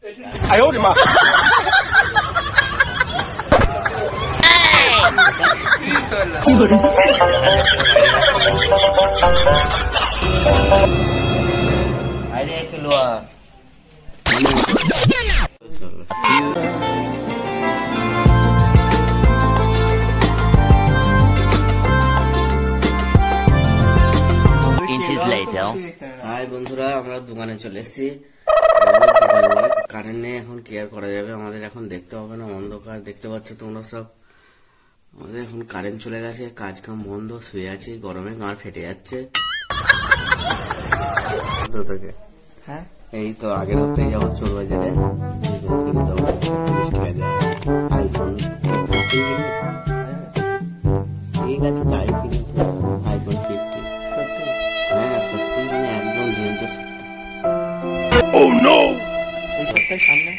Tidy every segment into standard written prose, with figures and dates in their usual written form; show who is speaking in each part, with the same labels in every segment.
Speaker 1: 哎呦我的妈
Speaker 2: আরে খেলোয়া high বন্ধুরা, আমরা দোকানে চলে এসেছি। কারেন্ট নেই, এখন কেয়ার করা যাবে আমাদের, এখন দেখতে হবে না, অন্ধকার দেখতে পাচ্ছ তোমরা সব। আমাদের এখন কারেন্ট চলে গেছে, কাজ কাম বন্ধ, শুয়ে আছি, গরমে গাঁড় ফেটে যাচ্ছে। হ্যাঁ এই তো আগের হপ্তাহে যাবো চোর বাজারে, আইফোন ঠিক আছে, তাই কিনে আইফোন 50। হ্যাঁ সত্যি, মানে একদম জয়ন্ত সত্যি। এই সপ্তাহে সামনে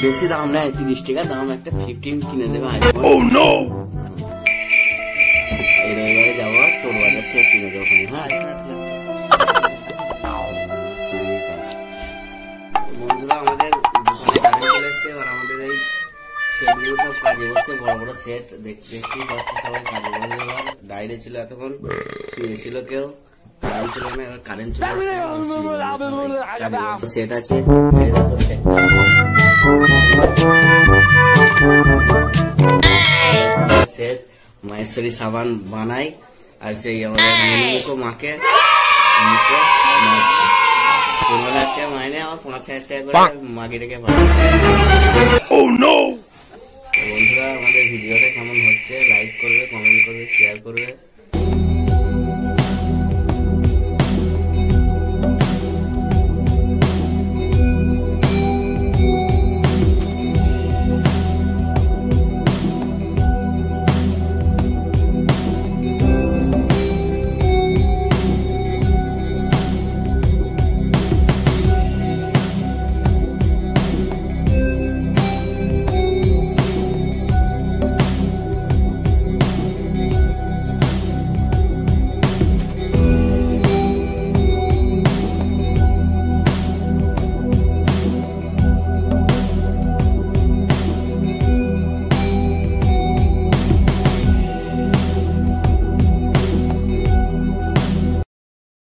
Speaker 2: বেশি দাম নেয়, 30 টাকা দাম, একটা 15 কিনে দেবে আইফোন। এর এবারে যাবো চোর বাজার থেকে কিনে দেবো। হ্যাঁ বন্ধুরা, আমাদের দোকানে কারেন্ট চলে এসছে, এবার আমাদের এই সেটগুলো সব কাজে বসছে, বড় বড় সেট দেখতেই পাচ্ছে সবাই কাজে বসে। এবার ডাইরে ছিল, এতক্ষণ শুয়েছিল কেউ, কারেন্ট ছিল না, এবার কারেন্ট চলে এসছে, সেট আছে। এই দেখো সেট মাহেশ্বরী সাবান বানাই, আর সেই আমাদের মুখো মাকে মুখে মারছে। 15,000 টাকা মাইনে, আমার 5,000 টাকা করে মাকে রেখে পাঠিয়ে। বন্ধুরা, আমাদের ভিডিওটা কেমন হচ্ছে লাইক করবে, কমেন্ট করবে, শেয়ার করবে।